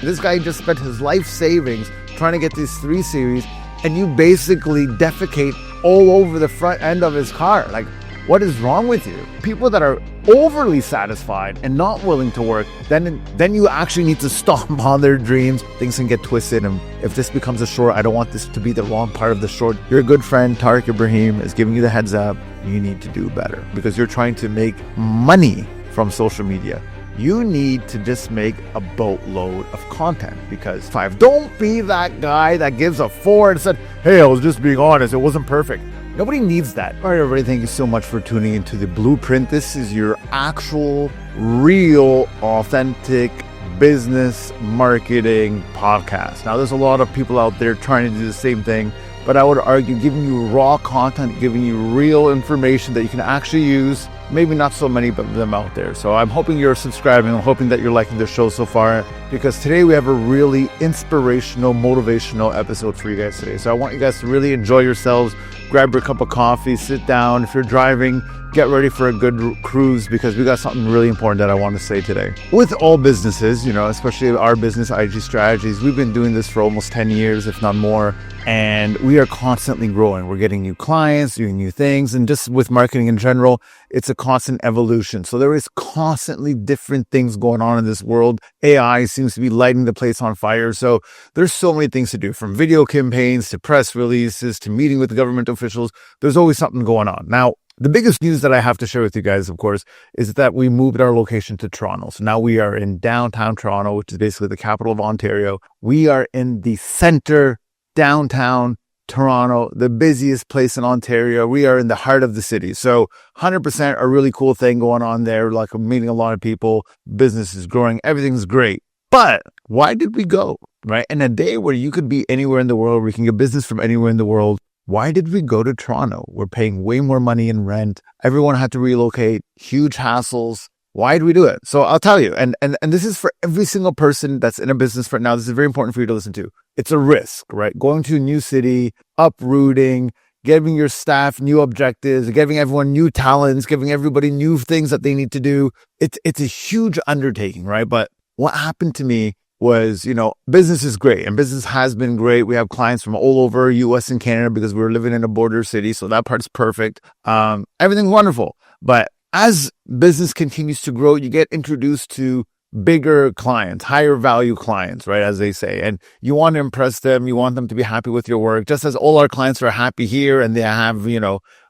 This guy just spent his life savings trying to get these 3 Series, and you basically defecate all over the front end of his car. Like, what is wrong with you? People that are overly satisfied and not willing to work, then you actually need to stomp on their dreams. Things can get twisted, and if this becomes a short, I don't want this to be the wrong part of the short. Your good friend Tariq Ibrahim is giving you the heads up. You need to do better because you're trying to make money from social media. You need to just make a boatload of content because don't be that guy that gives a 4 and said, hey, I was just being honest, it wasn't perfect. Nobody needs that. All right, everybody, thank you so much for tuning into The Blueprint. This is your actual, real, authentic business marketing podcast. Now, there's a lot of people out there trying to do the same thing, but I would argue giving you raw content, giving you real information that you can actually use. Maybe not so many of them out there. So I'm hoping you're subscribing. I'm hoping that you're liking the show so far, because today we have a really inspirational, motivational episode for you guys today. So I want you guys to really enjoy yourselves. Grab your cup of coffee, sit down. If you're driving, get ready for a good cruise, because we got something really important that I want to say today. With all businesses, especially our business, IG Strategies, we've been doing this for almost 10 years, if not more. And we are constantly growing. We're getting new clients, doing new things. And just with marketing in general, it's a constant evolution. So there is constantly different things going on in this world. AI seems to be lighting the place on fire. So there's so many things to do, from video campaigns to press releases to meeting with government officials. There's always something going on. Now, the biggest news that I have to share with you guys, of course, is that we moved our location to Toronto. So now we are in downtown Toronto, which is basically the capital of Ontario. We are in the center, downtown Toronto, the busiest place in Ontario. We are in the heart of the city. So 100% a really cool thing going on there. Like, I'm meeting a lot of people. Business is growing. Everything's great. But why did we go, right? In a day where you could be anywhere in the world, we can get business from anywhere in the world. Why did we go to Toronto? We're paying way more money in rent. Everyone had to relocate, huge hassles. Why did we do it? So I'll tell you, and this is for every single person that's in a business right now. This is very important for you to listen to. It's a risk, right? Going to a new city, uprooting, giving your staff new objectives, giving everyone new talents, giving everybody new things that they need to do. It's a huge undertaking, right? But what happened to me was, business is great, and business has been great. We have clients from all over US and Canada because we're living in a border city. So that part's perfect. Everything's wonderful. But as business continues to grow, you get introduced to bigger clients, higher value clients, right? As they say, and you want to impress them. You want them to be happy with your work, just as all our clients are happy here and they have,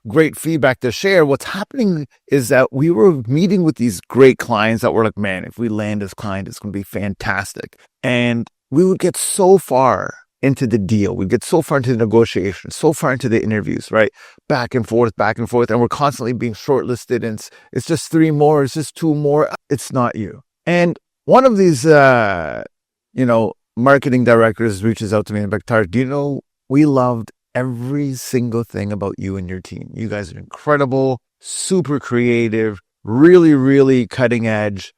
great feedback to share. What's happening is that we were meeting with these great clients that were like, man, if we land this client, it's going to be fantastic. And we would get so far into the deal. We'd get so far into the negotiations, so far into the interviews, right? Back and forth. And we're constantly being shortlisted. And it's just 3 more. It's just 2 more. It's not you. And one of these, marketing directors reaches out to me and like, Tariq, we loved every single thing about you and your team. You guys are incredible, super creative, really, really cutting edge,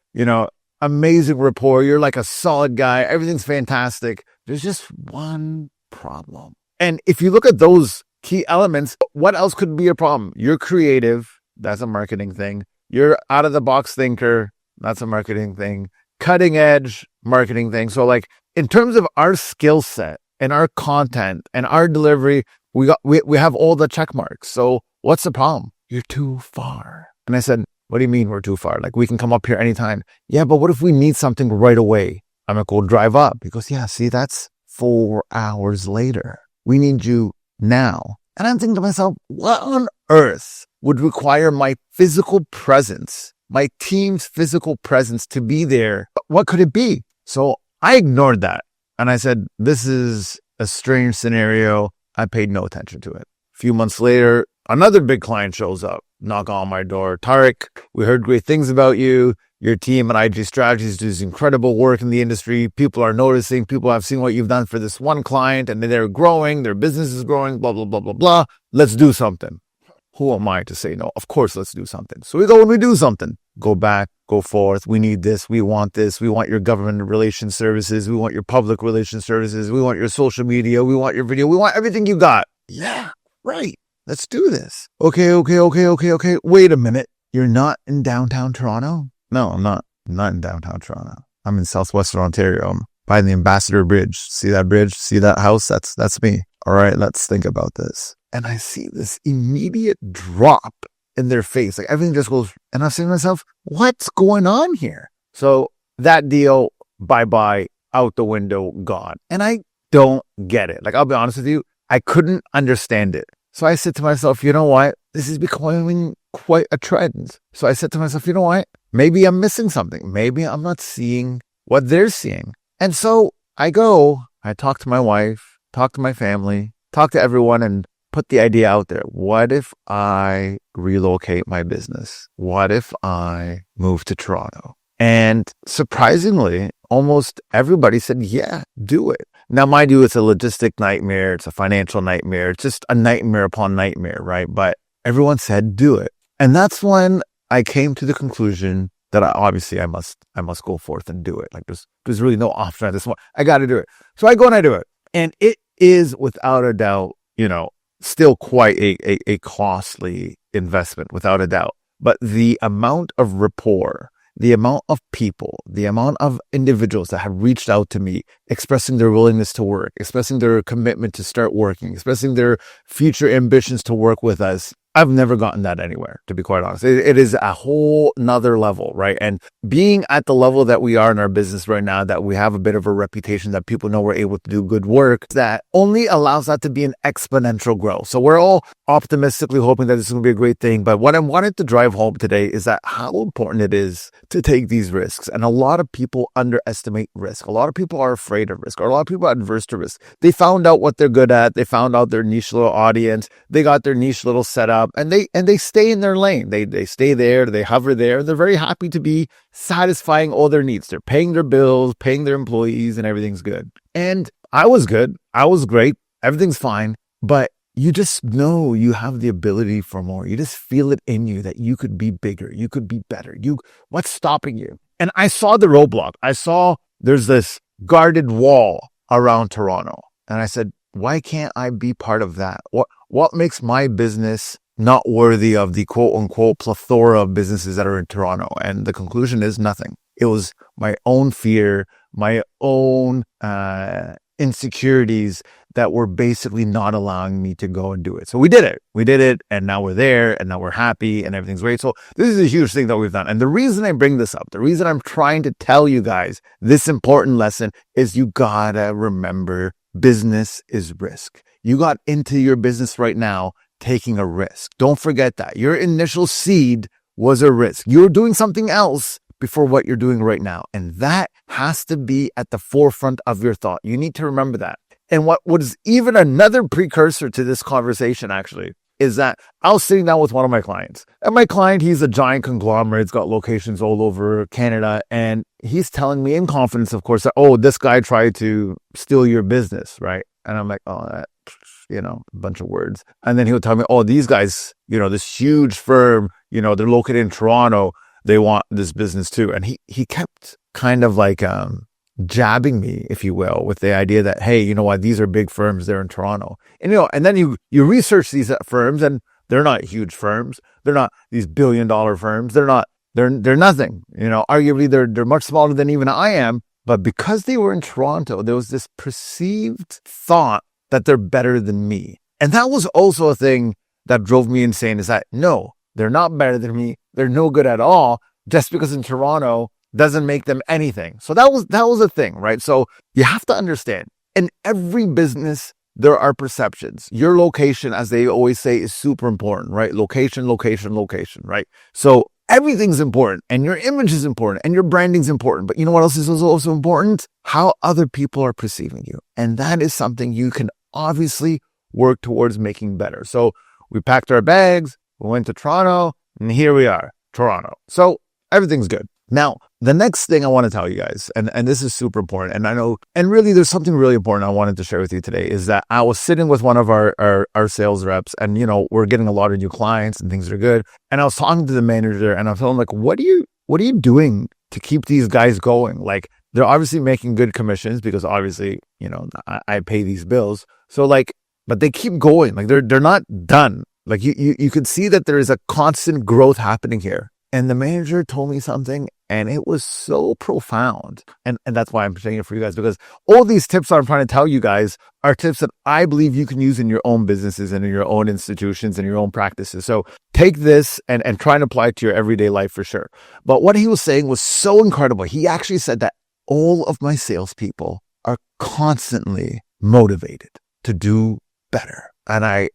amazing rapport. You're like a solid guy. Everything's fantastic. There's just one problem. And if you look at those key elements, what else could be a problem? You're creative. That's a marketing thing. You're out of the box thinker. That's a marketing thing. Cutting edge, marketing thing. So like, in terms of our skill set and our content and our delivery, we have all the check marks. So what's the problem? You're too far. And I said, what do you mean we're too far? Like, we can come up here anytime. Yeah, but what if we need something right away? I'm going to go drive up. Because yeah, see, that's 4 hours later. We need you now. And I'm thinking to myself, what on earth would require my physical presence, my team's physical presence to be there? What could it be? So I ignored that. And I said, this is a strange scenario. I paid no attention to it. A few months later, another big client shows up, knock on my door. Tariq, we heard great things about you. Your team at IG Strategies does incredible work in the industry. People are noticing. People have seen what you've done for this one client, and they're growing. Their business is growing, blah, blah, blah, blah, blah. Let's do something. Who am I to say no? Of course, let's do something. So we go and we do something. Go back, go forth. We need this. We want this. We want your government relations services. We want your public relations services. We want your social media. We want your video. We want everything you got. Yeah, right. Let's do this. Okay. Wait a minute. You're not in downtown Toronto? No, I'm not. I'm not in downtown Toronto. I'm in southwestern Ontario. by the Ambassador Bridge. See that bridge? See that house? That's me. All right, let's think about this. And I see this immediate drop in their face. Like everything just goes, and I'm saying to myself, what's going on here? So that deal, bye-bye, out the window, gone. And I don't get it. Like, I'll be honest with you, I couldn't understand it. So I said to myself, you know what? This is becoming quite a trend. So I said to myself, you know what? Maybe I'm missing something. Maybe I'm not seeing what they're seeing. And so I talk to my wife, talk to my family, talk to everyone, and put the idea out there. What if I relocate my business? What if I move to Toronto? And surprisingly, almost everybody said, yeah, do it. Now, mind you, it's a logistic nightmare. It's a financial nightmare. It's just a nightmare upon nightmare, right? But everyone said, do it. And that's when I came to the conclusion that I must go forth and do it. Like there's really no option at this point. I got to do it. So I go and I do it. And it is without a doubt, still quite a costly investment, without a doubt. But the amount of rapport, the amount of people, the amount of individuals that have reached out to me, expressing their willingness to work, expressing their commitment to start working, expressing their future ambitions to work with us, I've never gotten that anywhere, to be quite honest. It is a whole nother level, right? And being at the level that we are in our business right now, that we have a bit of a reputation, that people know we're able to do good work, that only allows that to be an exponential growth. So we're all optimistically hoping that this is going to be a great thing. But what I wanted to drive home today is that how important it is to take these risks. And a lot of people underestimate risk. A lot of people are afraid of risk, or a lot of people are adverse to risk. They found out what they're good at. They found out their niche little audience. They got their niche little setup. And they stay in their lane. They stay there, they hover there. They're very happy to be satisfying all their needs. They're paying their bills, paying their employees, and everything's good. And I was good. I was great. Everything's fine. But you just know you have the ability for more. You just feel it in you that you could be bigger. You could be better. What's stopping you? And I saw the roadblock. I saw there's this guarded wall around Toronto. And I said, why can't I be part of that? What makes my business not worthy of the quote unquote plethora of businesses that are in Toronto? And the conclusion is nothing. It was my own fear, my own insecurities that were basically not allowing me to go and do it. So we did it. And now we're there, and now we're happy, and everything's great. So this is a huge thing that we've done. And the reason I bring this up, the reason I'm trying to tell you guys this important lesson is you gotta remember business is risk. You got into your business right now taking a risk. Don't forget that. Your initial seed was a risk. You're doing something else before what you're doing right now. And that has to be at the forefront of your thought. You need to remember that. And what was even another precursor to this conversation actually is that I was sitting down with one of my clients. And my client, he's a giant conglomerate. It's got locations all over Canada. And he's telling me in confidence, of course, that, oh, this guy tried to steal your business, right? And I'm like, oh, that, a bunch of words. And then he'll tell me, oh, these guys, this huge firm, they're located in Toronto. They want this business too. And he kept kind of like jabbing me, if you will, with the idea that, hey, you know what, these are big firms, they're in Toronto. And and then you research these firms, and they're not huge firms. They're not these billion-dollar firms. They're nothing. Arguably they're much smaller than even I am. But because they were in Toronto, there was this perceived thought that they're better than me. And that was also a thing that drove me insane, is that no, they're not better than me. They're no good at all. Just because in Toronto doesn't make them anything. So that was a thing, right? So you have to understand, in every business, there are perceptions. Your location, as they always say, is super important, right? Location, right? So everything's important, and your image is important, and your branding's important. But you know what else is also important? How other people are perceiving you. And that is something you can obviously work towards making better. So we packed our bags, we went to Toronto, and here we are, Toronto. So everything's good. Now, the next thing I want to tell you guys, and this is super important, and I know, and really there's something really important I wanted to share with you today, is that I was sitting with one of our sales reps, and we're getting a lot of new clients and things are good. And I was talking to the manager, and I was telling him, like, what are you doing to keep these guys going? Like, they're obviously making good commissions because obviously, I pay these bills. So like, but they keep going. Like they're not done. Like you could see that there is a constant growth happening here. And the manager told me something, And it was so profound. And that's why I'm saying it for you guys, because all these tips that I'm trying to tell you guys are tips that I believe you can use in your own businesses and in your own institutions and your own practices. So take this and try and apply it to your everyday life for sure. But what he was saying was so incredible. He actually said that all of my salespeople are constantly motivated to do better. And I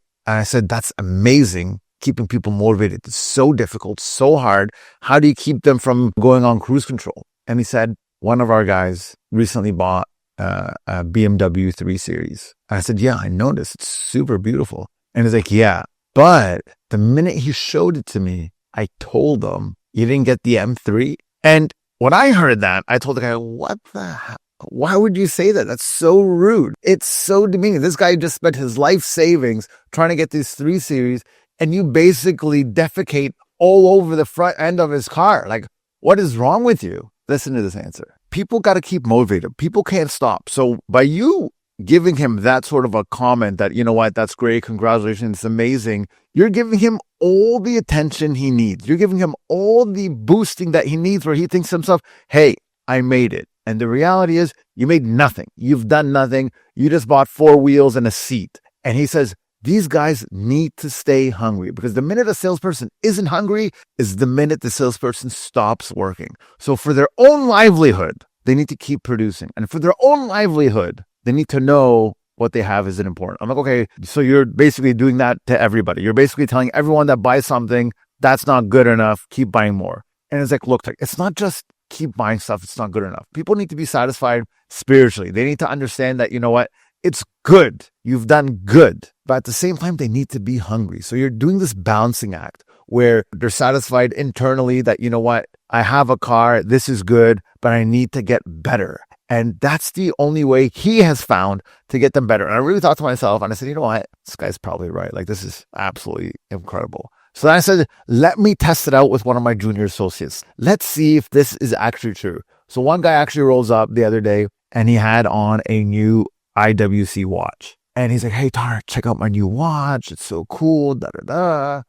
said, that's amazing. Keeping people motivated. It's so difficult, so hard. How do you keep them from going on cruise control? And he said, one of our guys recently bought a BMW 3 Series. And I said, yeah, I noticed. It's super beautiful. And he's like, yeah, but the minute he showed it to me, I told him, you didn't get the M3? And when I heard that, I told the guy, what the hell? Why would you say that? That's so rude. It's so demeaning. This guy just spent his life savings trying to get this 3 Series, and you basically defecate all over the front end of his car. Like, what is wrong with you? Listen to this answer. People got to keep motivated. People can't stop. So by you giving him that sort of a comment that, you know what, that's great, congratulations, it's amazing, you're giving him all the attention he needs. You're giving him all the boosting that he needs, where he thinks to himself, hey, I made it. And the reality is you made nothing. You've done nothing. You just bought 4 wheels and a seat. And he says, these guys need to stay hungry, because the minute a salesperson isn't hungry is the minute the salesperson stops working. So for their own livelihood, they need to keep producing. And for their own livelihood, they need to know what they have isn't important. I'm like, okay, so you're basically doing that to everybody. You're basically telling everyone that buys something, that's not good enough, keep buying more. And it's like, look, it's not just keep buying stuff, it's not good enough. People need to be satisfied spiritually. They need to understand that, you know what, it's good. You've done good. But at the same time, they need to be hungry. So you're doing this balancing act where they're satisfied internally that, you know what, I have a car, this is good, but I need to get better. And that's the only way he has found to get them better. And I really thought to myself, and I said, you know what, this guy's probably right. Like, this is absolutely incredible. So then I said, let me test it out with one of my junior associates. Let's see if this is actually true. So one guy actually rolls up the other day and he had on a new IWC watch. And he's like, hey, Tar, check out my new watch. It's so cool, da, da, da.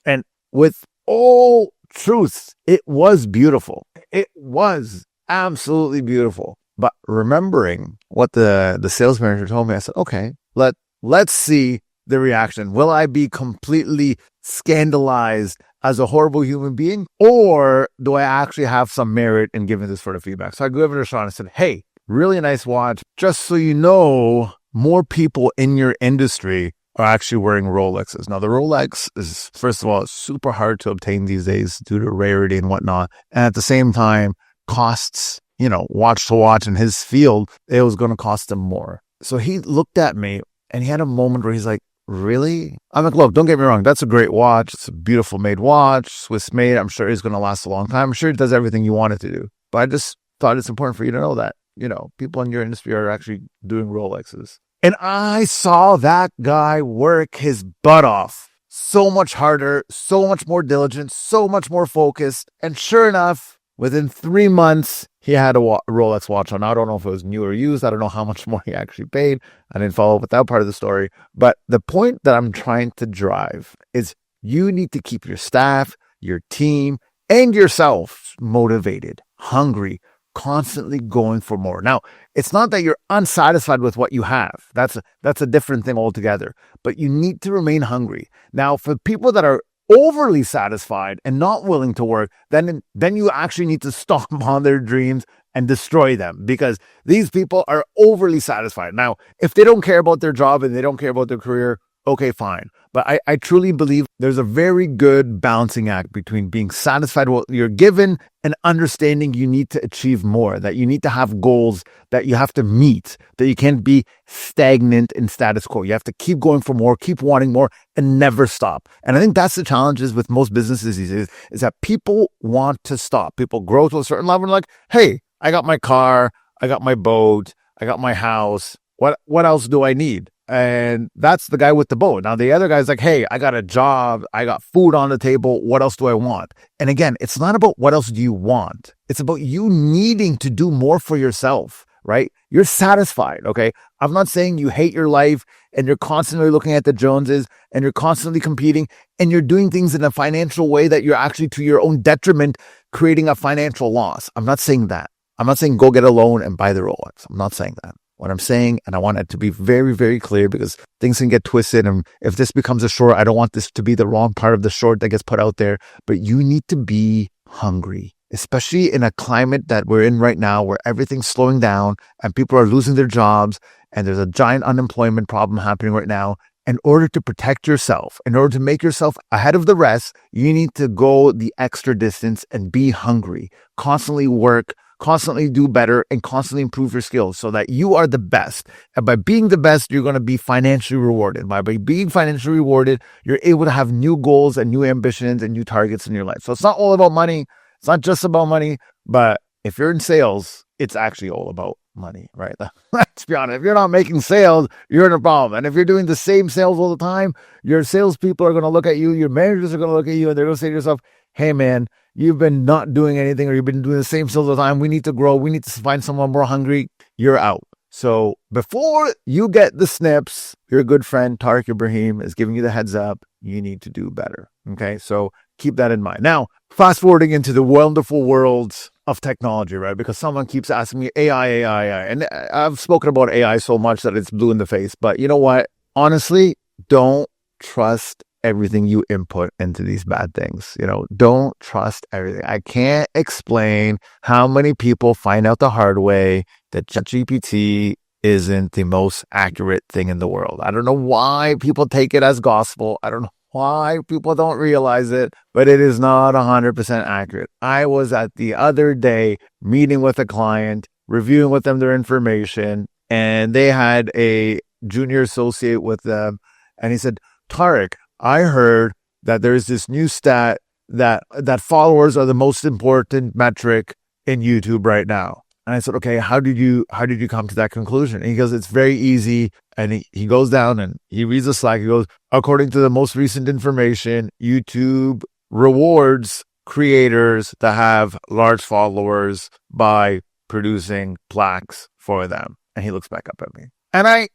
And with all truth, it was beautiful. It was absolutely beautiful. But remembering what the sales manager told me, I said, okay, let's see the reaction. Will I be completely scandalized as a horrible human being? Or do I actually have some merit in giving this sort of feedback? So I go over to Sean and said, hey, really nice watch. Just so you know, more people in your industry are actually wearing Rolexes. Now, the Rolex is, first of all, it's super hard to obtain these days due to rarity and whatnot. And at the same time, costs, watch to watch in his field, it was going to cost him more. So he looked at me and he had a moment where he's like, really? I'm like, look, don't get me wrong. That's a great watch. It's a beautiful made watch, Swiss made. I'm sure it's going to last a long time. I'm sure it does everything you want it to do. But I just thought it's important for you to know that, people in your industry are actually doing Rolexes. And I saw that guy work his butt off so much harder, so much more diligent, so much more focused. And sure enough, within 3 months, he had a Rolex watch on. I don't know if it was new or used. I don't know how much more he actually paid. I didn't follow up with that part of the story. But the point that I'm trying to drive is you need to keep your staff, your team, and yourself motivated, hungry, constantly going for more. Now, it's not that you're unsatisfied with what you have. That's a different thing altogether. But you need to remain hungry. Now, for people that are overly satisfied and not willing to work, then you actually need to stomp on their dreams and destroy them, because these people are overly satisfied. Now, if they don't care about their job and they don't care about their career, okay, fine. But I truly believe there's a very good balancing act between being satisfied with what you're given and understanding you need to achieve more, that you need to have goals that you have to meet, that you can't be stagnant in status quo. You have to keep going for more, keep wanting more, and never stop. And I think that's the challenges with most businesses these days, is that people want to stop. People grow to a certain level and like, hey, I got my car, I got my boat, I got my house. What else do I need? And that's the guy with the boat. Now, the other guy's like, hey, I got a job. I got food on the table. What else do I want? And again, it's not about what else do you want. It's about you needing to do more for yourself right? You're satisfied, okay? I'm not saying you hate your life and you're constantly looking at the Joneses and you're constantly competing and you're doing things in a financial way that you're actually to your own detriment, creating a financial loss. I'm not saying that. I'm not saying go get a loan and buy the Rolex. I'm not saying that. What I'm saying, and I want it to be very, very clear because things can get twisted. And if this becomes a short, I don't want this to be the wrong part of the short that gets put out there. But you need to be hungry, especially in a climate that we're in right now where everything's slowing down and people are losing their jobs and there's a giant unemployment problem happening right now. In order to protect yourself, in order to make yourself ahead of the rest, you need to go the extra distance and be hungry, constantly work, constantly do better, and constantly improve your skills so that you are the best. And by being the best, you're going to be financially rewarded. By being financially rewarded, you're able to have new goals and new ambitions and new targets in your life. So it's not all about money. It's not just about money. But if you're in sales, it's actually all about money, right? Let's be honest. If you're not making sales, you're in a problem. And if you're doing the same sales all the time, your salespeople are going to look at you, your managers are going to look at you, and they're going to say to yourself, hey, man, you've been not doing anything, or you've been doing the same sales all the time. We need to grow. We need to find someone more hungry. You're out. So before you get the snips, your good friend Tariq Ibrahim is giving you the heads up. You need to do better. Okay. So keep that in mind. Now, fast forwarding into the wonderful world of technology, right? Because someone keeps asking me AI. And I've spoken about AI so much that it's blue in the face. But you know what? Honestly, don't trust everything you input into these bad things. Don't trust everything. I can't explain how many people find out the hard way that ChatGPT isn't the most accurate thing in the world. I don't know why people take it as gospel. I don't know why people don't realize it, but it is not 100% accurate. I was at the other day meeting with a client, reviewing with them their information, and they had a junior associate with them. And he said, Tariq, I heard that there's this new stat that followers are the most important metric in YouTube right now. And I said, okay, how did you come to that conclusion? And he goes, it's very easy. And he goes down and he reads the Slack. He goes, according to the most recent information, YouTube rewards creators that have large followers by producing plaques for them. And he looks back up at me. And I,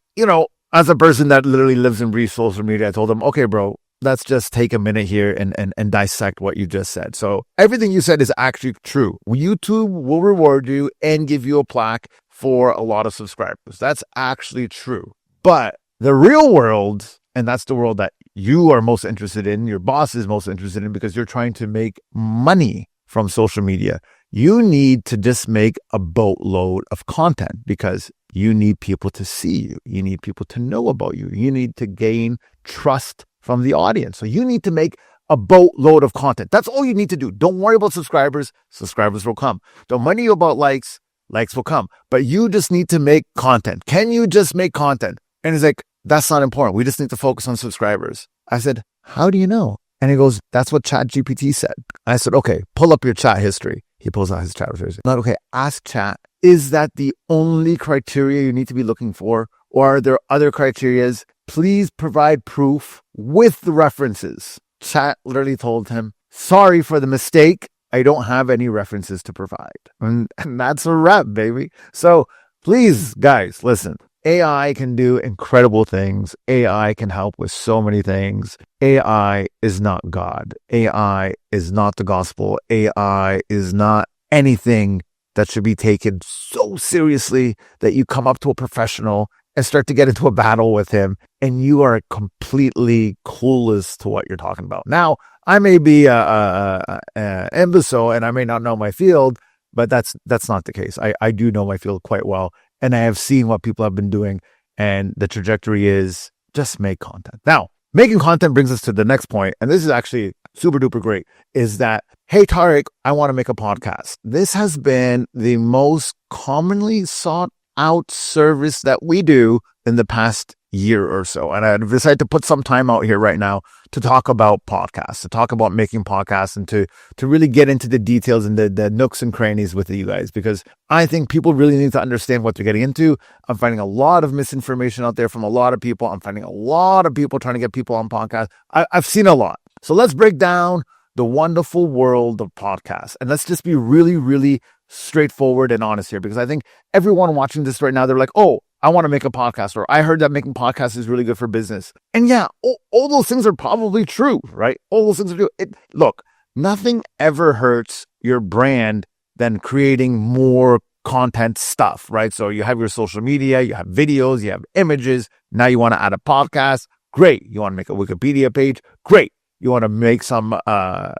as a person that literally lives and breathes social media, I told him, okay, bro, let's just take a minute here and dissect what you just said. So everything you said is actually true. YouTube will reward you and give you a plaque for a lot of subscribers. That's actually true. But the real world, and that's the world that you are most interested in, your boss is most interested in because you're trying to make money from social media. You need to just make a boatload of content because you need people to see you. You need people to know about you. You need to gain trust from the audience. So you need to make a boatload of content. That's all you need to do. Don't worry about subscribers. Subscribers will come. Don't worry about likes. Likes will come. But you just need to make content. Can you just make content? And he's like, that's not important. We just need to focus on subscribers. I said, how do you know? And he goes, that's what ChatGPT said. I said, okay, pull up your chat history. He pulls out his chat history. Not okay. Ask chat, is that the only criteria you need to be looking for? Or are there other criterias? Please provide proof with the references. Chat literally told him, sorry for the mistake. I don't have any references to provide. And that's a wrap, baby. So please, guys, listen. AI can do incredible things. AI can help with so many things. AI is not God. AI is not the gospel. AI is not anything that should be taken so seriously that you come up to a professional and start to get into a battle with him and you are completely clueless to what you're talking about. Now, I may be an imbecile and I may not know my field, but that's not the case. I do know my field quite well. And I have seen what people have been doing. And the trajectory is just make content. Now, making content brings us to the next point. And this is actually super duper great. Is that, hey, Tariq, I want to make a podcast. This has been the most commonly sought out service that we do in the past year or so. And I decided to put some time out here right now to talk about podcasts, to talk about making podcasts and to really get into the details and the nooks and crannies with you guys, because I think people really need to understand what they're getting into. I'm finding a lot of misinformation out there from a lot of people. I'm finding a lot of people trying to get people on podcasts. I've seen a lot. So let's break down the wonderful world of podcasts. And let's just be really, really straightforward and honest here, because I think everyone watching this right now, they're like, oh, I want to make a podcast, or I heard that making podcasts is really good for business. And yeah, all those things are probably true, right? All those things are true. Look, nothing ever hurts your brand than creating more content stuff, right? So you have your social media, you have videos, you have images. Now you want to add a podcast. Great. You want to make a Wikipedia page. Great. You want to make some,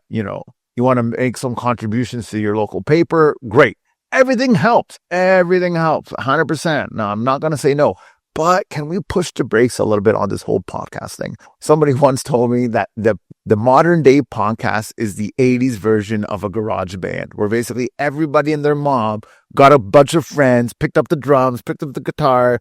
you want to make some contributions to your local paper. Great. Everything helps. Everything helps. 100%. No, I'm not going to say no. But can we push the brakes a little bit on this whole podcast thing? Somebody once told me that the modern day podcast is the 80s version of a garage band, where basically everybody in their mob got a bunch of friends, picked up the drums, picked up the guitar,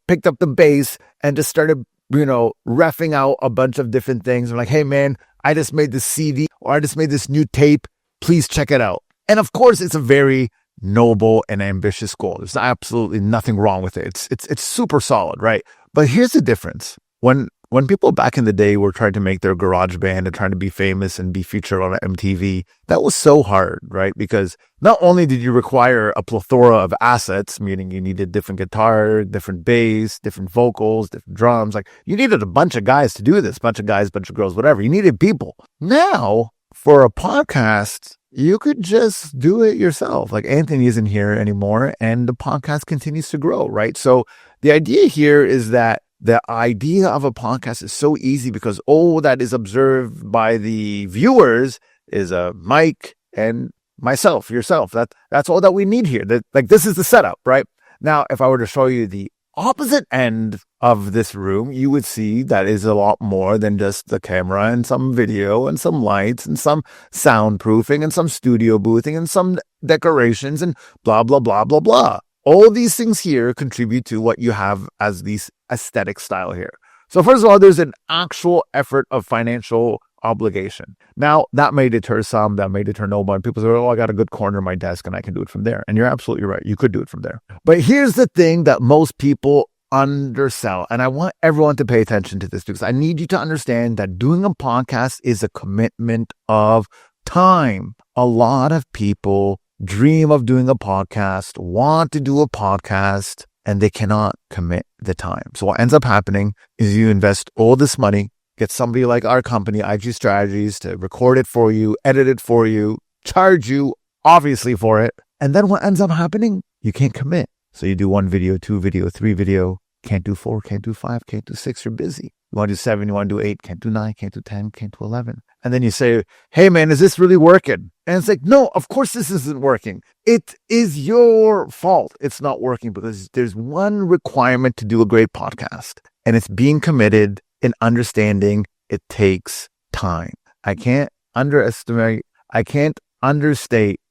picked up the bass, and just started, reffing out a bunch of different things. I'm like, hey man, I just made this CD, or I just made this new tape. Please check it out. And of course, it's a very noble and ambitious goal. There's absolutely nothing wrong with it. It's super solid, right? But here's the difference. When people back in the day were trying to make their garage band and trying to be famous and be featured on MTV, that was so hard, right? Because not only did you require a plethora of assets, meaning you needed different guitar, different bass, different vocals, different drums, like you needed a bunch of guys to do this, bunch of guys, bunch of girls, whatever. You needed people. Now, for a podcast, you could just do it yourself. Like Anthony isn't here anymore and the podcast continues to grow, right? So the idea here is that the idea of a podcast is so easy because all that is observed by the viewers is a mic and myself, yourself. That's all that we need here. This is the setup, right? Now, if I were to show you the opposite end of this room, you would see that is a lot more than just the camera and some video and some lights and some soundproofing and some studio boothing and some decorations and blah, blah, blah, blah, blah. All these things here contribute to what you have as these aesthetic style here. So first of all, there's an actual effort of financial obligation. Now, that may deter some, that may deter no one. People say, oh, I got a good corner of my desk and I can do it from there. And you're absolutely right. You could do it from there. But here's the thing that most people undersell. And I want everyone to pay attention to this because I need you to understand that doing a podcast is a commitment of time. A lot of people dream of doing a podcast, want to do a podcast, and they cannot commit the time. So what ends up happening is you invest all this money, get somebody like our company, IG Strategies, to record it for you, edit it for you, charge you, obviously, for it. And then what ends up happening? You can't commit. So you do 1 video, 2 video, 3 video, can't do 4, can't do 5, can't do 6, you're busy. You want to do 7, you want to do 8, can't do 9, can't do 10, can't do 11. And then you say, hey man, is this really working? And it's like, no, of course this isn't working. It is your fault it's not working because there's one requirement to do a great podcast. And it's being committed and understanding it takes time. I can't understate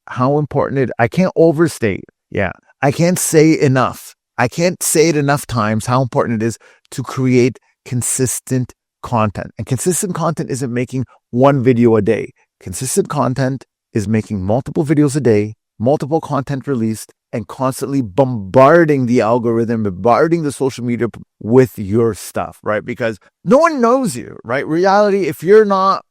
how important I can't overstate. Yeah. I can't say enough. I can't say it enough times how important it is to create consistent content. And consistent content isn't making 1 video a day. Consistent content is making multiple videos a day, multiple content released, and constantly bombarding the algorithm, bombarding the social media with your stuff, right? Because no one knows you, right? Reality, if you're not,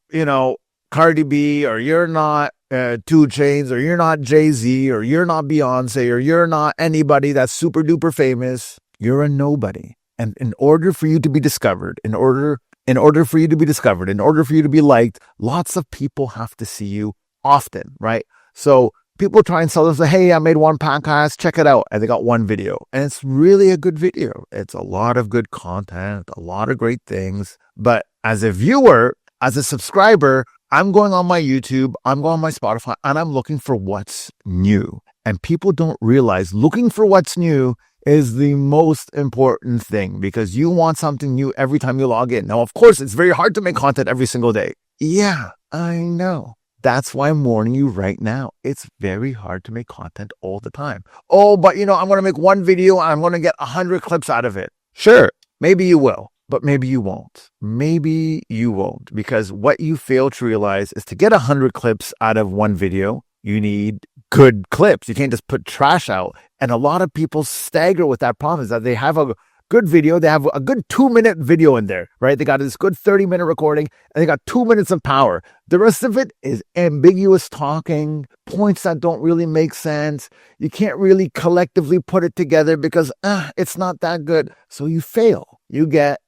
Cardi B, or you're not 2 Chainz, or you're not Jay-Z, or you're not Beyonce, or you're not anybody that's super duper famous, you're a nobody. And in order for you to be discovered, in order for you to be liked, lots of people have to see you often, right? So people try and sell them, say, hey, I made 1 podcast, check it out. And they got 1 video. And it's really a good video. It's a lot of good content, a lot of great things. But as a viewer, as a subscriber, I'm going on my YouTube, I'm going on my Spotify, and I'm looking for what's new. And people don't realize looking for what's new is the most important thing because you want something new every time you log in. Now, of course, it's very hard to make content every single day. Yeah, I know. That's why I'm warning you right now. It's very hard to make content all the time. Oh, but I'm going to make 1 video and I'm going to get 100 clips out of it. Sure, maybe you will, but maybe you won't. Maybe you won't, because what you fail to realize is to get 100 clips out of 1 video, you need good clips. You can't just put trash out. And a lot of people stagger with that problem is that they have a good video. They have a good 2-minute video in there, right? They got this good 30-minute recording and they got 2 minutes of power. The rest of it is ambiguous talking, points that don't really make sense. You can't really collectively put it together because it's not that good. So you fail. You get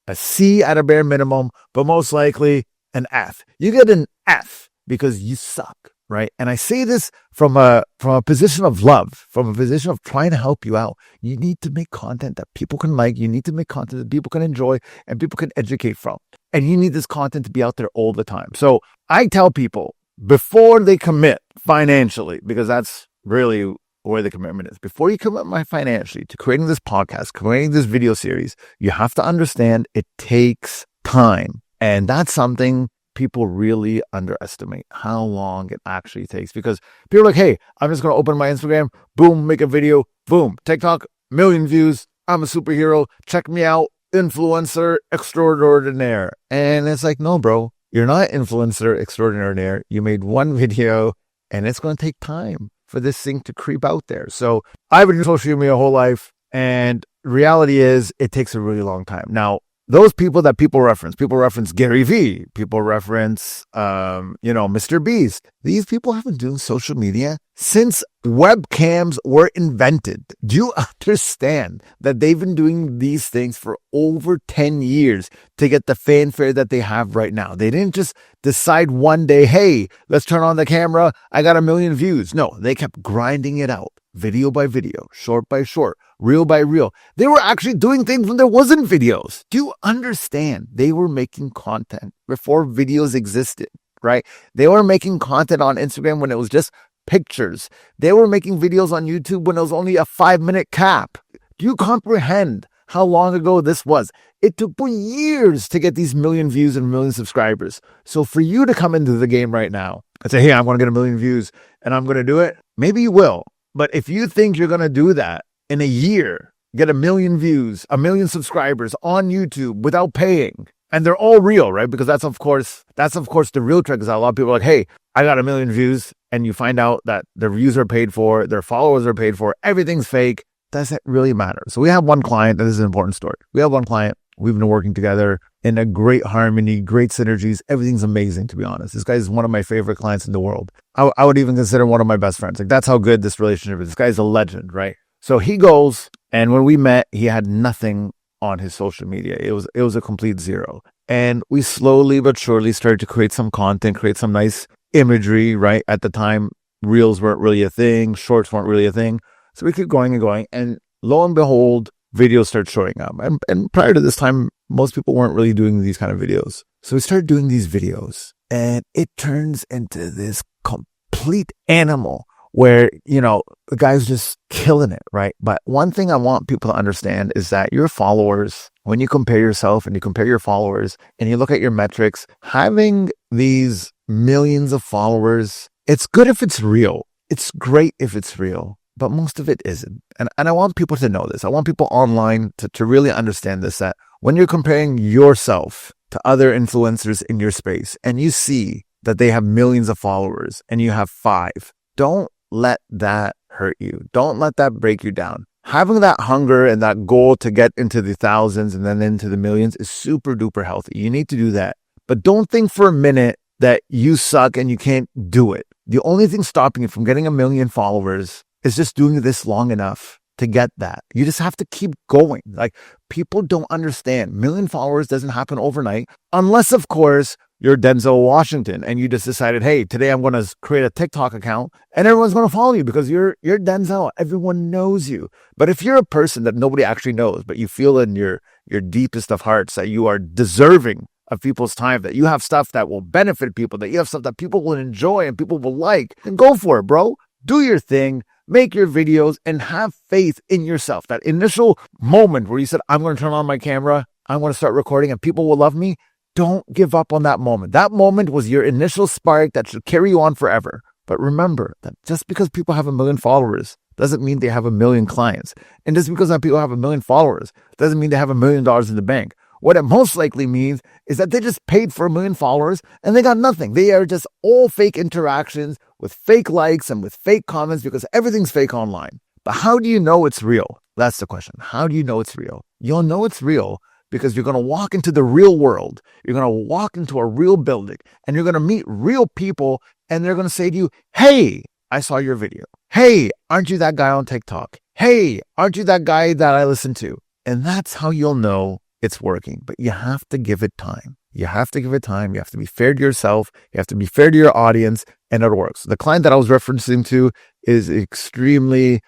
a C at a bare minimum, but most likely an F. You get an F because you suck, right? And I say this from a position of love, from a position of trying to help you out. You need to make content that people can like. You need to make content that people can enjoy and people can educate from. And you need this content to be out there all the time. So I tell people before they commit financially, because that's really where the commitment is. Before you commit financially to creating this podcast, creating this video series, you have to understand it takes time. And that's something people really underestimate, how long it actually takes. Because people are like, hey, I'm just going to open my Instagram, boom, make a video, boom, TikTok, 1 million views. I'm a superhero. Check me out, influencer extraordinaire. And it's like, no, bro, you're not influencer extraordinaire. You made one video and it's going to take time for this thing to creep out there. So I've been in social media my whole life, and reality is it takes a really long time. Now, those people that people reference Gary Vee, people reference, Mr. Beast. These people have been doing social media since webcams were invented. Do you understand that they've been doing these things for over 10 years to get the fanfare that they have right now? They didn't just decide one day, hey, let's turn on the camera. I got 1 million views. No, they kept grinding it out. Video by video, short by short, reel by reel. They were actually doing things when there wasn't videos. Do you understand? They were making content before videos existed, right? They were making content on Instagram when it was just pictures. They were making videos on YouTube when it was only a 5-minute cap. Do you comprehend how long ago this was? It took years to get these 1 million views and 1 million subscribers. So for you to come into the game right now and say, hey, I'm going to get 1 million views and I'm going to do it, maybe you will. But if you think you're going to do that in a year, get 1 million views, 1 million subscribers on YouTube without paying, and they're all real, right? Because that's of course the real trick, is that a lot of people are like, hey, I got 1 million views, and you find out that their views are paid for, their followers are paid for, everything's fake. Doesn't really matter. So we have one client, and this is an important story. We have one client. We've been working together in a great harmony, great synergies. Everything's amazing, to be honest. This guy is one of my favorite clients in the world. I would even consider one of my best friends. Like, that's how good this relationship is. This guy's a legend, right? So he goes, and when we met, he had nothing on his social media. It was a complete zero. And we slowly but surely started to create some content, create some nice imagery, right? At the time, reels weren't really a thing. Shorts weren't really a thing. So we keep going and going. And lo and behold, videos start showing up. And prior to this time, most people weren't really doing these kind of videos. So we started doing these videos, and it turns into this complete animal where, the guy's just killing it, right? But one thing I want people to understand is that your followers, when you compare yourself and you compare your followers and you look at your metrics, having these millions of followers, it's good if it's real. It's great if it's real. But most of it isn't. And I want people to know this. I want people online to really understand this, that when you're comparing yourself to other influencers in your space and you see that they have millions of followers and you have 5, don't let that hurt you. Don't let that break you down. Having that hunger and that goal to get into the thousands and then into the millions is super duper healthy. You need to do that. But don't think for a minute that you suck and you can't do it. The only thing stopping you from getting 1 million followers is just doing this long enough to get that. You just have to keep going. Like, people don't understand. 1 million followers doesn't happen overnight, unless, of course, you're Denzel Washington and you just decided, hey, today I'm going to create a TikTok account and everyone's going to follow you because you're Denzel. Everyone knows you. But if you're a person that nobody actually knows, but you feel in your deepest of hearts that you are deserving of people's time, that you have stuff that will benefit people, that you have stuff that people will enjoy and people will like, then go for it, bro. Do your thing. Make your videos and have faith in yourself. That initial moment where you said, I'm going to turn on my camera, I'm going to start recording and people will love me. Don't give up on that moment. That moment was your initial spark that should carry you on forever. But remember that just because people have 1 million followers doesn't mean they have 1 million clients. And just because people have 1 million followers doesn't mean they have $1 million in the bank. What it most likely means is that they just paid for 1 million followers and they got nothing. They are just all fake interactions with fake likes and with fake comments, because everything's fake online. But how do you know it's real? That's the question. How do you know it's real? You'll know it's real because you're going to walk into the real world. You're going to walk into a real building and you're going to meet real people and they're going to say to you, hey, I saw your video. Hey, aren't you that guy on TikTok? Hey, aren't you that guy that I listen to? And that's how you'll know it's working. But you have to give it time. You have to give it time. You have to be fair to yourself. You have to be fair to your audience, and it works. The client that I was referencing to is extremely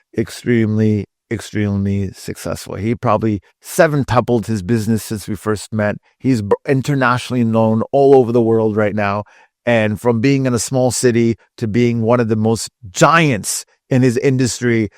successful. He probably seven-tupled his business since we first met. He's internationally known all over the world right now. And from being in a small city to being one of the most giants in his industry,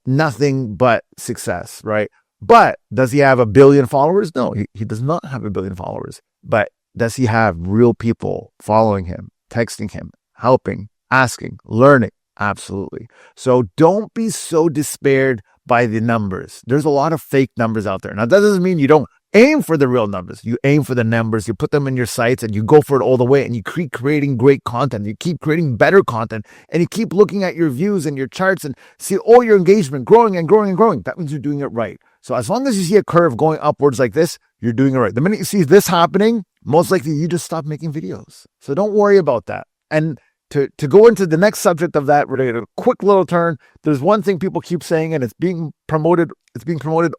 nothing but success, right? But does he have 1 billion followers? No, he does not have 1 billion followers. But does he have real people following him, texting him, helping, asking, learning? Absolutely. So don't be so despaired by the numbers. There's a lot of fake numbers out there. Now, that doesn't mean you don't aim for the real numbers. You aim for the numbers, you put them in your sites and you go for it all the way and you keep creating great content. You keep creating better content and you keep looking at your views and your charts and see all your engagement growing and growing and growing. That means you're doing it right. So as long as you see a curve going upwards like this, you're doing it right. The minute you see this happening, most likely you just stop making videos. So don't worry about that. And to go into the next subject of that, we're going to do a quick little turn. There's one thing people keep saying, and it's being promoted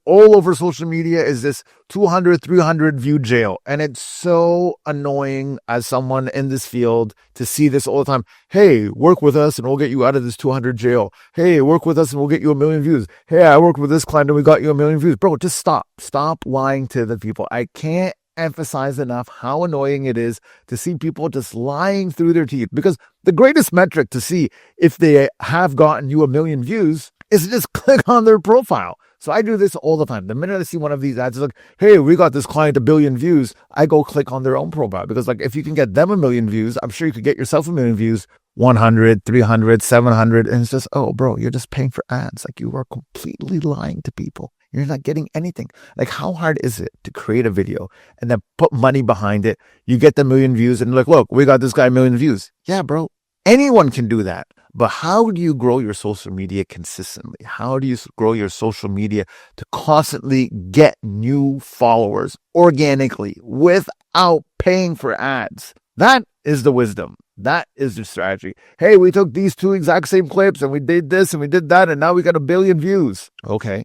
all over social media, is this 200, 300 view jail. And it's so annoying as someone in this field to see this all the time. Hey, work with us and we'll get you out of this 200 jail. Hey, work with us and we'll get you 1 million views. Hey, I worked with this client and we got you 1 million views. Bro, just stop. Stop lying to the people. I can't emphasize enough how annoying it is to see people just lying through their teeth, because the greatest metric to see if they have gotten you 1 million views is to just click on their profile. So I do this all the time. The minute I see one of these ads, it's like, hey, we got this client 1 billion views, I go click on their own profile, because if you can get them 1 million views, I'm sure you could get yourself 1 million views, 100, 300, 700. And it's just, oh, bro, you're just paying for ads. You are completely lying to people. You're not getting anything. How hard is it to create a video and then put money behind it? You get the 1 million views and look, we got this guy 1 million views. Yeah, bro, anyone can do that. But how do you grow your social media consistently? How do you grow your social media to constantly get new followers organically without paying for ads? That is the wisdom. That is the strategy. Hey, we took these 2 exact same clips and we did this and we did that and now we got 1 billion views. Okay.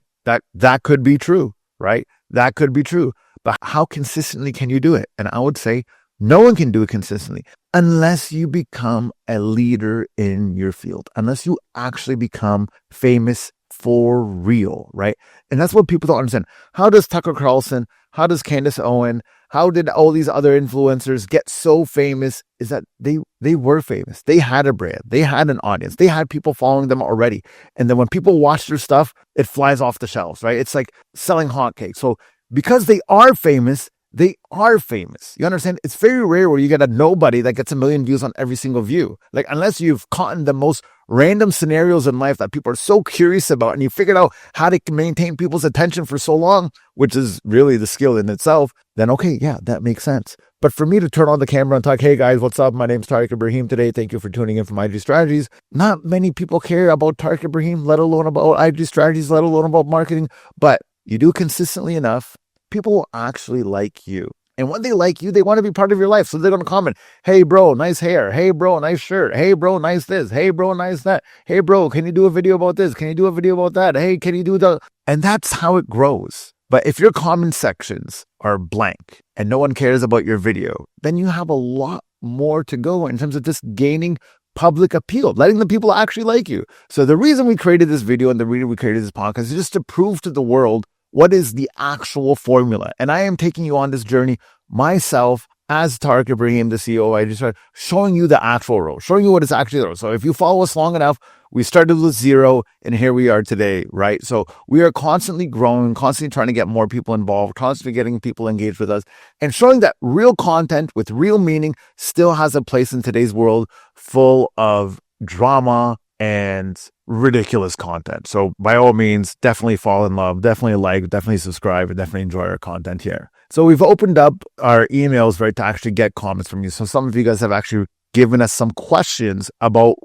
That could be true, right? That could be true. But how consistently can you do it? And I would say no one can do it consistently unless you become a leader in your field, unless you actually become famous for real, right? And that's what people don't understand. How does Tucker Carlson, how does Candace Owen, how did all these other influencers get so famous? Is that they were famous. They had a brand. They had an audience. They had people following them already. And then when people watch their stuff, it flies off the shelves, right? It's like selling hotcakes. So because they are famous, they are famous. You understand? It's very rare where you get a nobody that gets 1 million views on every single view. Unless you've caught in the most random scenarios in life that people are so curious about and you figured out how to maintain people's attention for so long, which is really the skill in itself, then okay, yeah, that makes sense. But for me to turn on the camera and talk, hey guys, what's up? My name's Tariq Ibrahim today. Thank you for tuning in from IG Strategies. Not many people care about Tariq Ibrahim, let alone about IG Strategies, let alone about marketing. But you do consistently enough, people will actually like you. And when they like you, they want to be part of your life. So they're going to comment, hey, bro, nice hair. Hey, bro, nice shirt. Hey, bro, nice this. Hey, bro, nice that. Hey, bro, can you do a video about this? Can you do a video about that? Hey, can you do that? And that's how it grows. But if your comment sections are blank and no one cares about your video, then you have a lot more to go in terms of just gaining public appeal, letting the people actually like you. So the reason we created this video and the reason we created this podcast is just to prove to the world what is the actual formula. And I am taking you on this journey myself as Tariq Ibrahim, the CEO. I just started showing you the actual road, showing you what is actually the road. So if you follow us long enough, we started with 0 and here we are today, right? So we are constantly growing, constantly trying to get more people involved, constantly getting people engaged with us and showing that real content with real meaning still has a place in today's world full of drama and ridiculous content. So by all means, definitely fall in love, definitely like, definitely subscribe, and definitely enjoy our content here. So we've opened up our emails, right, to actually get comments from you. So some of you guys have actually given us some questions about,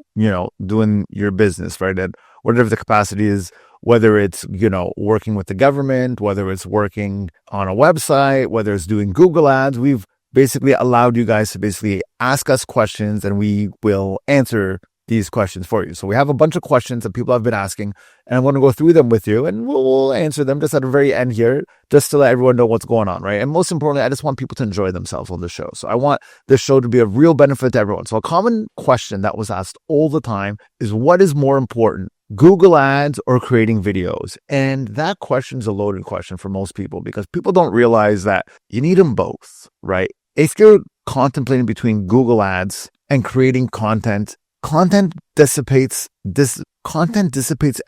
doing your business, right? And whatever the capacity is, whether it's, working with the government, whether it's working on a website, whether it's doing Google ads. We've basically allowed you guys to basically ask us questions and we will answer these questions for you. So we have a bunch of questions that people have been asking, and I want to go through them with you, and we'll answer them just at the very end here, just to let everyone know what's going on, right? And most importantly, I just want people to enjoy themselves on the show. So I want this show to be a real benefit to everyone. So a common question that was asked all the time is, what is more important, Google ads or creating videos? And that question's a loaded question for most people, because people don't realize that you need them both, right? If you're contemplating between Google ads and creating content dissipates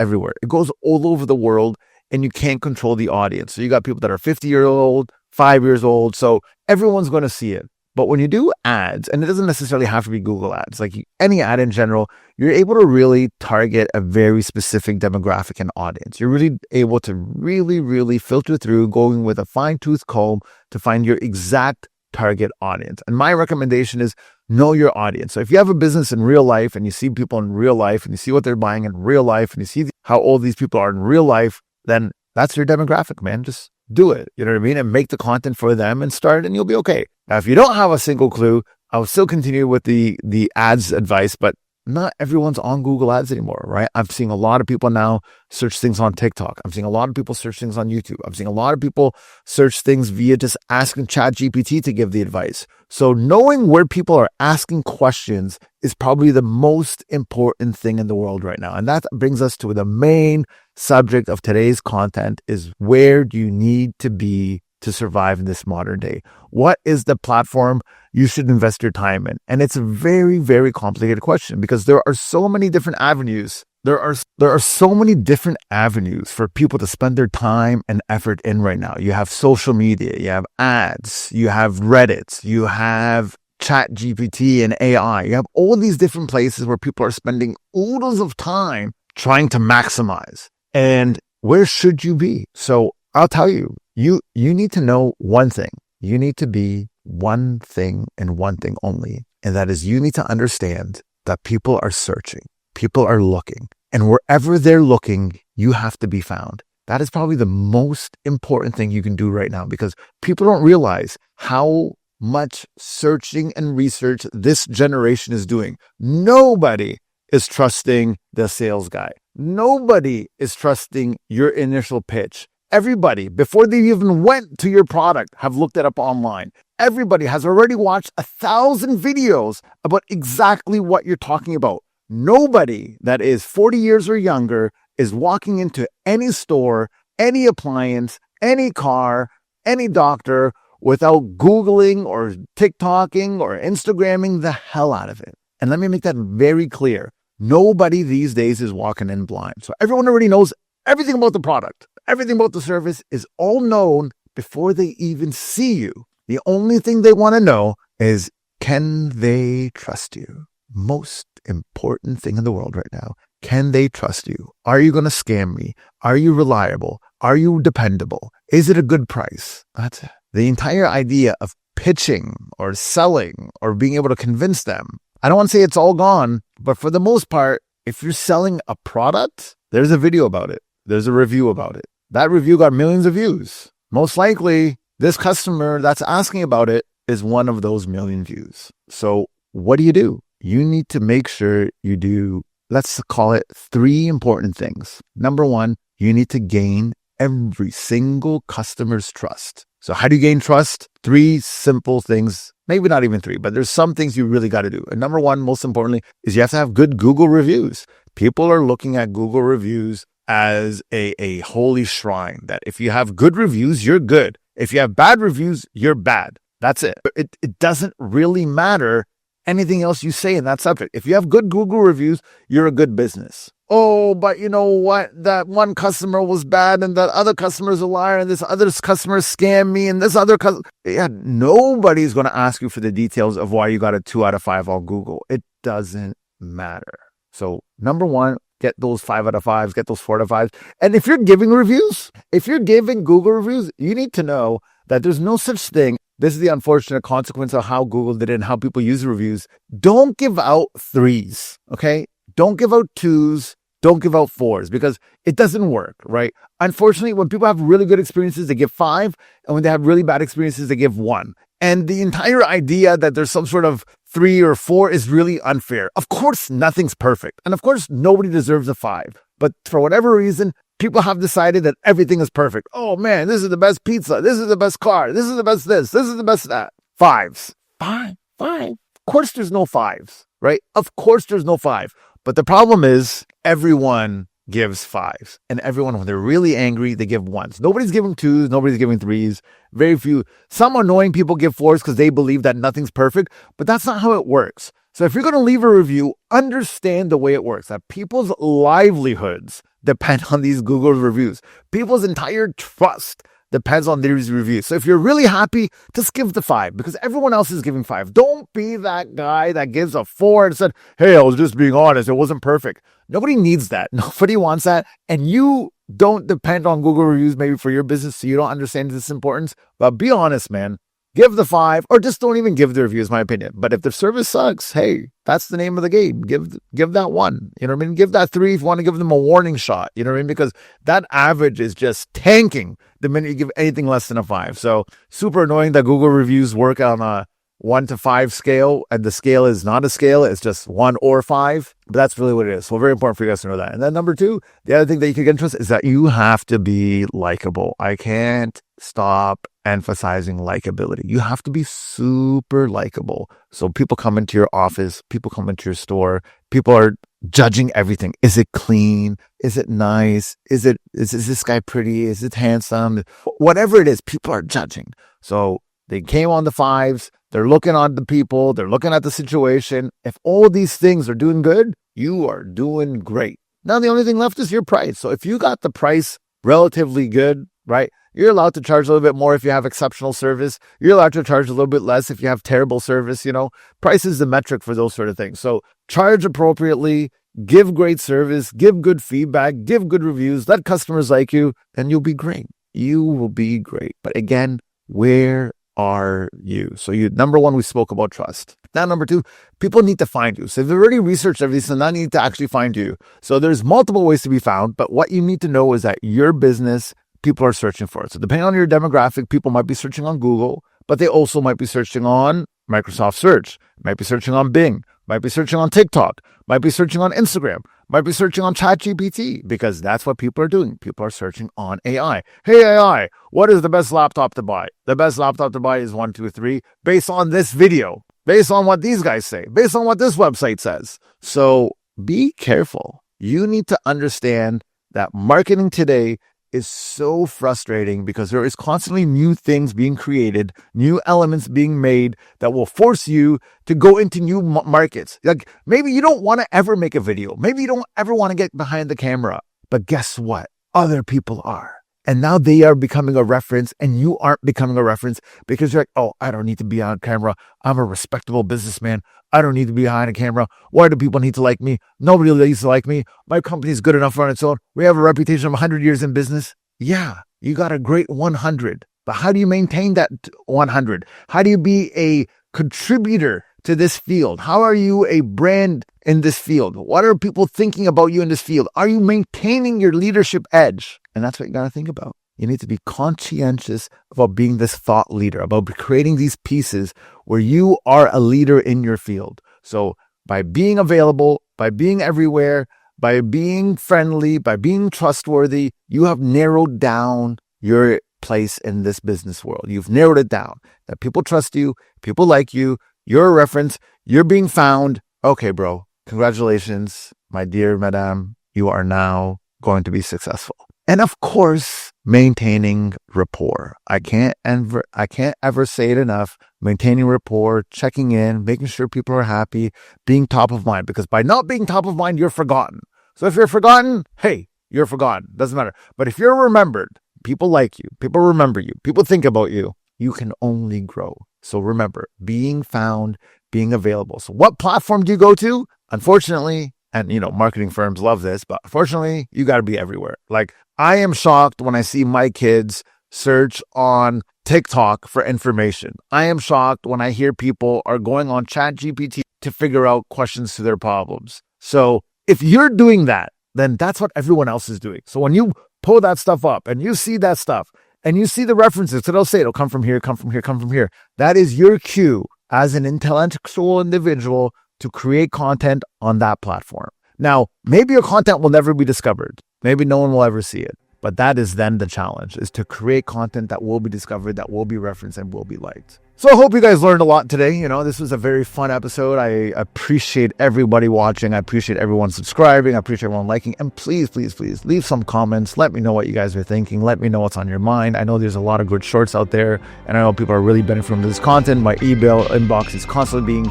everywhere. It goes all over the world, and you can't control the audience. So you got people that are 50 years old, 5 years old. So everyone's going to see it. But when you do ads, and it doesn't necessarily have to be Google ads, like any ad in general, you're able to really target a very specific demographic and audience. You're really able to really filter through, going with a fine-tooth comb to find your exact target audience. And my recommendation is know your audience. So if you have a business in real life and you see people in real life and you see what they're buying in real life and you see how old these people are in real life, then that's your demographic, man. Just do it. You know what I mean? And make the content for them and start, and you'll be okay. Now, if you don't have a single clue, I'll still continue with the ads advice, but not everyone's on Google Ads anymore, right? I'm seeing a lot of people now search things on TikTok. I'm seeing a lot of people search things on YouTube. I'm seeing a lot of people search things via just asking ChatGPT to give the advice. So knowing where people are asking questions is probably the most important thing in the world right now. And that brings us to the main subject of today's content, is where do you need to be to survive in this modern day? What is the platform you should invest your time in? And it's a very, very complicated question, because there are so many different avenues. There are so many different avenues for people to spend their time and effort in right now. You have social media, you have ads, you have Reddit, you have ChatGPT and AI. You have all these different places where people are spending oodles of time trying to maximize. And where should you be? So I'll tell you, you need to know one thing. You need to be one thing and one thing only. And that is, you need to understand that people are searching. People are looking. And wherever they're looking, you have to be found. That is probably the most important thing you can do right now, because people don't realize how much searching and research this generation is doing. Nobody is trusting the sales guy. Nobody is trusting your initial pitch. Everybody, before they even went to your product, have looked it up online. Everybody has already watched 1,000 videos about exactly what you're talking about. Nobody that is 40 years or younger is walking into any store, any appliance, any car, any doctor without Googling or TikToking or Instagramming the hell out of it. And let me make that very clear. Nobody these days is walking in blind. So everyone already knows everything about the product. Everything about the service is all known before they even see you. The only thing they want to know is, can they trust you? Most important thing in the world right now. Can they trust you? Are you going to scam me? Are you reliable? Are you dependable? Is it a good price? That's it. The entire idea of pitching or selling or being able to convince them, I don't want to say it's all gone, but for the most part, if you're selling a product, there's a video about it. There's a review about it. That review got millions of views. Most likely, this customer that's asking about it is one of those million views. So what do? You need to make sure you do, let's call it 3 important things. Number 1, you need to gain every single customer's trust. So how do you gain trust? 3 simple things, maybe not even 3, but there's some things you really got to do. And number 1, most importantly, is you have to have good Google reviews. People are looking at Google reviews as a holy shrine, that if you have good reviews, you're good. If you have bad reviews, you're bad. That's it. It doesn't really matter anything else you say in that subject. If you have good Google reviews, you're a good business. Oh, but you know what? That one customer was bad, and that other customer is a liar, and this other customer scammed me, and this other customer... Yeah, nobody's going to ask you for the details of why you got a 2 out of 5 on Google. It doesn't matter. So number 1, get those 5 out of 5s, get those 4 out of 5s. And if you're giving reviews, if you're giving Google reviews, you need to know that there's no such thing. This is the unfortunate consequence of how Google did it and how people use reviews. Don't give out 3s, okay? Don't give out 2s. don't give out 4s because it doesn't work, right? Unfortunately, when people have really good experiences, they give 5. And when they have really bad experiences, they give 1. And the entire idea that there's some sort of 3 or 4 is really unfair. Of course, nothing's perfect. And of course, nobody deserves a 5. But for whatever reason, people have decided that everything is perfect. Oh man, this is the best pizza. This is the best car. This is the best this. This is the best that. 5s. 5. Of course there's no 5s, right? Of course there's no 5. But the problem is everyone gives 5s. And everyone, when they're really angry, they give 1s. Nobody's giving 2s. Nobody's giving 3s. Very few. Some annoying people give 4s because they believe that nothing's perfect. But that's not how it works. So if you're going to leave a review, understand the way it works. That people's livelihoods depend on these Google reviews. People's entire trust depends on these reviews. So if you're really happy, just give the 5 because everyone else is giving 5. Don't be that guy that gives a 4 and said, hey, I was just being honest. It wasn't perfect. Nobody needs that. Nobody wants that. And you don't depend on Google reviews maybe for your business, so you don't understand its importance. But be honest, man. Give the 5 or just don't even give the review is my opinion. But if the service sucks, hey, that's the name of the game. Give that 1. You know what I mean? Give that 3 if you want to give them a warning shot. You know what I mean? Because that average is just tanking the minute you give anything less than a 5. So super annoying that Google reviews work on a 1 to 5 scale, and the scale is not a scale. It's just 1 or 5. But that's really what it is. So very important for you guys to know that. And then number 2, the other thing that you can get into is that you have to be likable. I can't stop emphasizing likability. You have to be super likable. So people come into your office, people come into your store, people are judging everything. Is it clean? Is it nice? Is this guy pretty? Is it handsome? Whatever it is, people are judging. So they came on the 5s. They're looking on the people. They're looking at the situation. If all these things are doing good, you are doing great. Now, the only thing left is your price. So if you got the price relatively good, right? You're allowed to charge a little bit more if you have exceptional service. You're allowed to charge a little bit less if you have terrible service. You know, price is the metric for those sort of things. So charge appropriately, give great service, give good feedback, give good reviews, let customers like you, and you'll be great. You will be great. But again, where are you? So number 1, we spoke about trust. Now, number 2, people need to find you. So if they've already researched everything, now they need to actually find you. So there's multiple ways to be found, but what you need to know is that your business, people are searching for it. So depending on your demographic, people might be searching on Google, but they also might be searching on Microsoft Search, might be searching on Bing, might be searching on TikTok, might be searching on Instagram, might be searching on ChatGPT, because that's what people are doing. People are searching on AI. Hey, AI, what is the best laptop to buy? The best laptop to buy is 1, 2, 3, based on this video, based on what these guys say, based on what this website says. So be careful. You need to understand that marketing today is so frustrating because there is constantly new things being created, new elements being made that will force you to go into new markets. Like maybe you don't want to ever make a video. Maybe you don't ever want to get behind the camera. But guess what? Other people are. And now they are becoming a reference and you aren't becoming a reference because you're like, oh, I don't need to be on camera. I'm a respectable businessman. I don't need to be behind a camera. Why do people need to like me? Nobody needs to like me. My company's good enough on its own. We have a reputation of 100 years in business. Yeah, you got a great 100. But how do you maintain that 100? How do you be a contributor to this field? How are you a brand in this field? What are people thinking about you in this field? Are you maintaining your leadership edge? And that's what you got to think about. You need to be conscientious about being this thought leader, about creating these pieces where you are a leader in your field. So by being available, by being everywhere, by being friendly, by being trustworthy, you have narrowed down your place in this business world. You've narrowed it down. That people trust you, people like you, you're a reference, you're being found. Okay, bro, congratulations, my dear madam. You are now going to be successful. And of course, maintaining rapport. I can't ever say it enough. Maintaining rapport, checking in, making sure people are happy, being top of mind. Because by not being top of mind, you're forgotten. So if you're forgotten, hey, you're forgotten. Doesn't matter. But if you're remembered, people like you, people remember you, people think about you, you can only grow. So remember, being found, being available. So what platform do you go to? Unfortunately, and marketing firms love this, but unfortunately, you got to be everywhere. Like I am shocked when I see my kids search on TikTok for information. I am shocked when I hear people are going on ChatGPT to figure out questions to their problems. So if you're doing that, then that's what everyone else is doing. So when you pull that stuff up and you see that stuff and you see the references, so they'll say it'll come from here, come from here, come from here. That is your cue as an intellectual individual to create content on that platform. Now, maybe your content will never be discovered. Maybe no one will ever see it. But that is then the challenge, is to create content that will be discovered, that will be referenced, and will be liked. So I hope you guys learned a lot today. This was a very fun episode. I appreciate everybody watching. I appreciate everyone subscribing. I appreciate everyone liking. And please, please, please leave some comments. Let me know what you guys are thinking. Let me know what's on your mind. I know there's a lot of good shorts out there, and I know people are really benefiting from this content. My email inbox is constantly being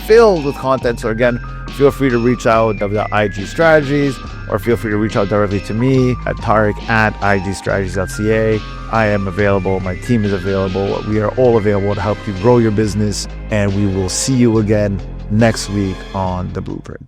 filled with content. So again, feel free to reach out to IG Strategies, or feel free to reach out directly to me at Tariq@igstrategies.ca. I am available. My team is available. We are all available to help you grow your business. And we will see you again next week on The Blueprint.